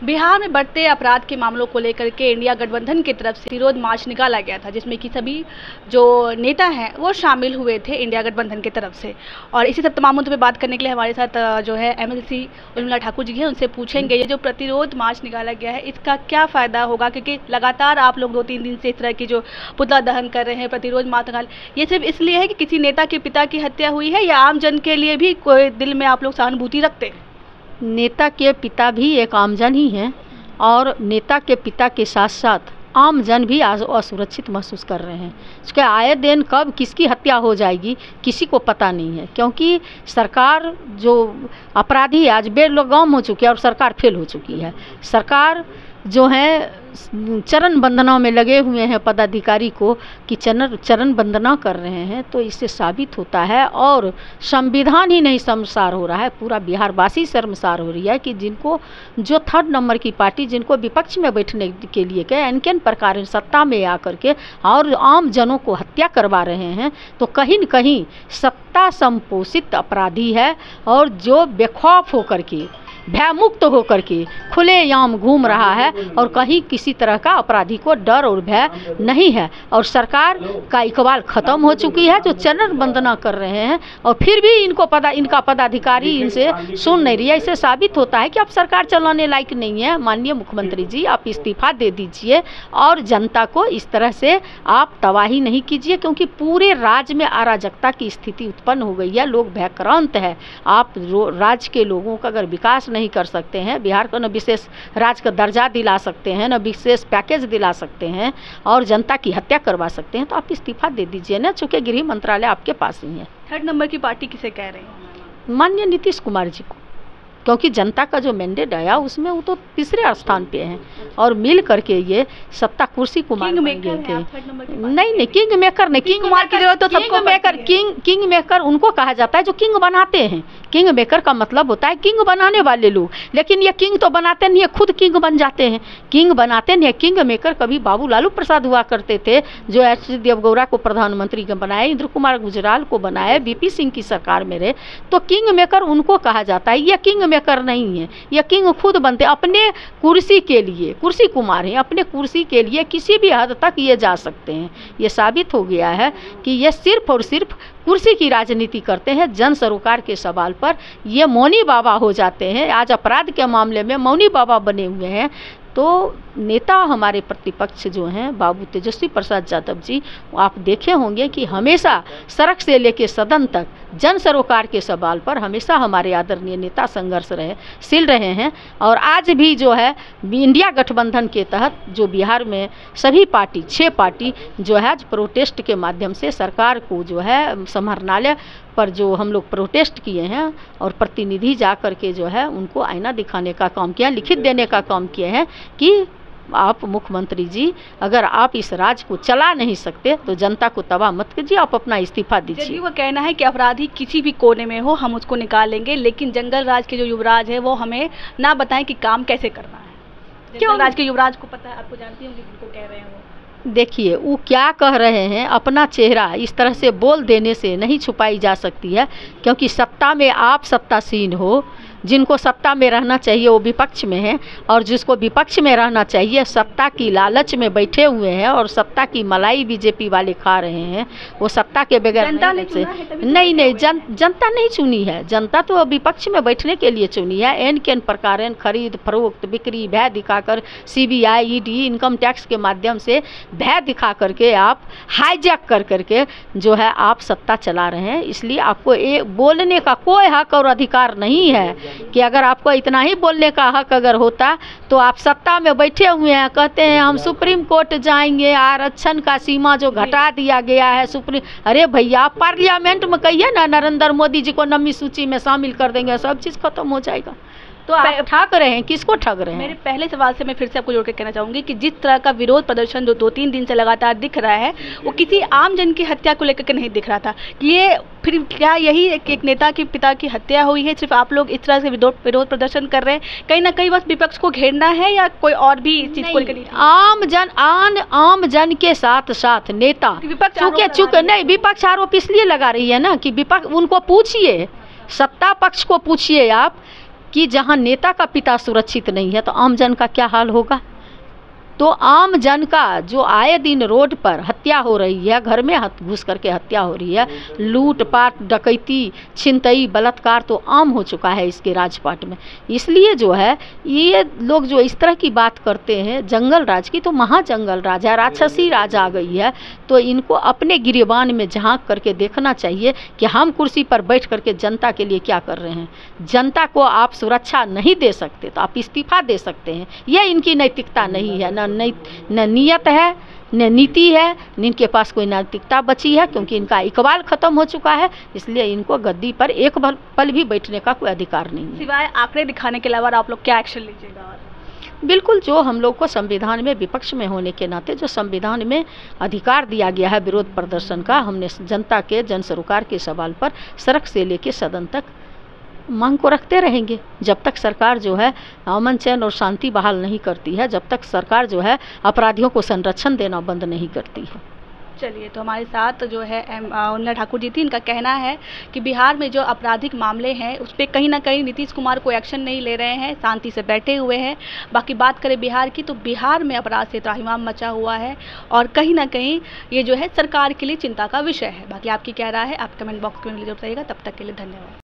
बिहार में बढ़ते अपराध के मामलों को लेकर के इंडिया गठबंधन की तरफ से विरोध मार्च निकाला गया था, जिसमें कि सभी जो नेता हैं वो शामिल हुए थे इंडिया गठबंधन की तरफ से। और इसी सब तमाम मुद्दों पे बात करने के लिए हमारे साथ जो है MLC उर्मिला ठाकुर जी हैं, उनसे पूछेंगे ये जो प्रतिरोध मार्च निकाला गया है इसका क्या फ़ायदा होगा, क्योंकि लगातार आप लोग 2-3 दिन से इस तरह की जो पुतला दहन कर रहे हैं, प्रतिरोध मार्च निकाल, ये सिर्फ इसलिए है कि किसी नेता के पिता की हत्या हुई है या आम जन के लिए भी कोई दिल में आप लोग सहानुभूति रखते हैं? नेता के पिता भी एक आमजन ही हैं और नेता के पिता के साथ साथ आम जन भी असुरक्षित महसूस कर रहे हैं। उसके आए दिन कब किसकी हत्या हो जाएगी किसी को पता नहीं है, क्योंकि सरकार जो अपराधी आज बेलगाम हो चुकी है और सरकार फेल हो चुकी है। सरकार जो है चरण वंदना में लगे हुए हैं पदाधिकारी को कि चरण वंदना कर रहे हैं, तो इससे साबित होता है और संविधान ही नहीं शर्मसार हो रहा है, पूरा बिहारवासी शर्मसार हो रही है कि जिनको जो 3rd नंबर की पार्टी जिनको विपक्ष में बैठने के लिए के किन प्रकार सत्ता में आकर के और आम जनों को हत्या करवा रहे हैं, तो कहीं न कहीं सत्ता संपोषित अपराधी है और जो बेखौफ होकर के भयमुक्त होकर के खुलेआम घूम रहा है और कहीं किसी तरह का अपराधी को डर और भय नहीं है। और सरकार का इकबाल ख़त्म हो चुकी है जो चरण वंदना कर रहे हैं और फिर भी इनका पदाधिकारी इनसे सुन नहीं रही है। इससे साबित होता है कि अब सरकार चलाने लायक नहीं है। माननीय मुख्यमंत्री जी, आप इस्तीफा दे दीजिए और जनता को इस तरह से आप तबाही नहीं कीजिए, क्योंकि पूरे राज्य में अराजकता की स्थिति उत्पन्न हो गई है। लोग भयक्रांत है। आप राज्य के लोगों का अगर विकास नहीं कर सकते हैं, बिहार को न विशेष राज्य का दर्जा दिला सकते हैं, न विशेष पैकेज दिला सकते हैं और जनता की हत्या करवा सकते हैं, तो आप इस्तीफा दे दीजिए ना, चूँकि गृह मंत्रालय आपके पास ही है। 3rd नंबर की पार्टी किसे कह रहे हैं? माननीय नीतीश कुमार जी को, क्योंकि जनता का जो मैंडेट आया उसमें वो तो 3रे स्थान पे हैं और मिल करके ये सत्ता कुर्सी को मान गए थे। नहीं, किंग मेकर नहीं, किंग कुमार की जरूरत तो सबको मेकर, किंग मेकर उनको कहा जाता है जो किंग बनाते हैं। किंग मेकर का मतलब होता है किंग बनाने वाले लोग, लेकिन ये किंग तो बनाते नहीं है, खुद किंग बन जाते हैं। किंग बनाते नहीं है। किंग मेकर कभी बाबू लालू प्रसाद हुआ करते थे जो HD देवगौड़ा को प्रधानमंत्री बनाए, इंद्र कुमार गुजराल को बनाए, VP सिंह की सरकार में रहे, तो किंग मेकर उनको कहा जाता है। ये किंग मेकर नहीं है, ये किंग खुद बनते अपने कुर्सी के लिए। कुर्सी कुमार हैं, अपने कुर्सी के लिए किसी भी हद तक ये जा सकते हैं। ये साबित हो गया है कि ये सिर्फ और सिर्फ कुर्सी की राजनीति करते हैं। जन सरोकार के सवाल पर ये मौनी बाबा हो जाते हैं। आज अपराध के मामले में मौनी बाबा बने हुए हैं। तो नेता हमारे प्रतिपक्ष जो हैं बाबू तेजस्वी प्रसाद यादव जी, आप देखे होंगे कि हमेशा सड़क से लेकर सदन तक जन सरोकार के सवाल पर हमेशा हमारे आदरणीय नेता संघर्षशील रहे हैं। और आज भी जो है इंडिया गठबंधन के तहत जो बिहार में सभी पार्टी 6 पार्टी जो है प्रोटेस्ट के माध्यम से सरकार को जो है समाहरणालय पर जो हम लोग प्रोटेस्ट किए हैं और प्रतिनिधि जा कर के जो है उनको आईना दिखाने का काम किया, लिखित देने का काम किए हैं कि आप मुख्यमंत्री जी अगर आप इस राज्य को चला नहीं सकते तो जनता को तबाह मत कीजिए, आप अपना इस्तीफा दीजिए। वो कहना है कि अपराधी किसी भी कोने में हो हम उसको निकालेंगे, लेकिन जंगल राज के जो युवराज है वो हमें ना बताएं कि काम कैसे करना है। जंगल राज के युवराज को पता है, आपको जानती होंगी जिनको कह रहे हैं वो। देखिए वो क्या कह रहे हैं, अपना चेहरा इस तरह से बोल देने से नहीं छुपाई जा सकती है, क्योंकि सत्ता में आप सत्तासीन हो। जिनको सत्ता में रहना चाहिए वो विपक्ष में है और जिसको विपक्ष में रहना चाहिए सत्ता की लालच में बैठे हुए हैं और सत्ता की मलाई बीजेपी वाले खा रहे हैं। वो सत्ता के बगैर नहीं जनता नहीं चुनी है। जनता तो विपक्ष में बैठने के लिए चुनी है। एन प्रकार खरीद फरोख्त बिक्री भय दिखाकर CBI ED इनकम टैक्स के माध्यम से भय दिखा करके आप हाईजैक कर करके जो है आप सत्ता चला रहे हैं। इसलिए आपको बोलने का कोई हक और अधिकार नहीं है कि अगर आपको इतना ही बोलने का हक अगर होता तो आप सत्ता में बैठे हुए हैं, कहते हैं हम सुप्रीम कोर्ट जाएंगे, आरक्षण का सीमा जो घटा दिया गया है अरे भैया आप पार्लियामेंट में कहिए ना नरेंद्र मोदी जी को नमी सूची में शामिल कर देंगे, सब चीज़ खत्म हो जाएगा। तो आप ठग रहे हैं, किसको ठग रहे हैं? मेरे पहले सवाल से मैं फिर से आपको जोड़ के कहना चाहूँगी कि जिस तरह का विरोध प्रदर्शन जो 2-3 दिन से लगातार दिख रहा है वो किसी आम जन की हत्या को लेकर के नहीं दिख रहा था। ये फिर क्या यही एक नेता के पिता की हत्या हुई है, सिर्फ आप लोग इस तरह से विरोध प्रदर्शन कर रहे हैं, कहीं ना कहीं बस विपक्ष को घेरना है या कोई और भी इस चीज़ को लेकर? आम जन के साथ साथ नेता विपक्ष चूँकि नहीं, विपक्ष आरोप इसलिए लगा रही है ना कि विपक्ष उनको पूछिए, सत्ता पक्ष को पूछिए आप कि जहाँ नेता का पिता सुरक्षित नहीं है तो आम जन का क्या हाल होगा। तो आम जन का जो आए दिन रोड पर हत्या हो रही है, घर में घुस करके हत्या हो रही है, लूटपाट, डकैती, छिनतई, बलात्कार तो आम हो चुका है इसके राजपाट में। इसलिए जो है ये लोग जो इस तरह की बात करते हैं जंगल राज की, तो महाजंगल राज है, राक्षसी राज आ गई है। तो इनको अपने गिरेबान में झांक करके देखना चाहिए कि हम कुर्सी पर बैठ करके जनता के लिए क्या कर रहे हैं। जनता को आप सुरक्षा नहीं दे सकते तो आप इस्तीफा दे सकते हैं। यह इनकी नैतिकता नहीं है, न नियत है, न नीति है, इनके पास कोई नैतिकता बची है, क्योंकि इनका इकबाल खत्म हो चुका है। इसलिए इनको गद्दी पर एक पल भी बैठने का कोई अधिकार नहीं है। सिवाय आंकड़े दिखाने के अलावा आप लोग क्या एक्शन लीजिएगा? और बिल्कुल, जो हम लोग को संविधान में विपक्ष में होने के नाते जो संविधान में अधिकार दिया गया है विरोध प्रदर्शन का, हमने जनता के जन सरोकार के सवाल पर सड़क से लेकर सदन तक मांग को रखते रहेंगे। जब तक सरकार जो है अमन चैन और शांति बहाल नहीं करती है, जब तक सरकार जो है अपराधियों को संरक्षण देना बंद नहीं करती है। चलिए, तो हमारे साथ जो है उर्मिला ठाकुर जी थी। इनका कहना है कि बिहार में जो आपराधिक मामले हैं उस पर कहीं ना कहीं नीतीश कुमार कोई एक्शन नहीं ले रहे हैं, शांति से बैठे हुए हैं। बाकी बात करें बिहार की, तो बिहार में अपराध से त्राहिमाम मचा हुआ है और कहीं ना कहीं ये जो है सरकार के लिए चिंता का विषय है। बाकी आपकी क्या राय है, आप कमेंट बॉक्स में जरूर बताइएगा। तब तक के लिए धन्यवाद।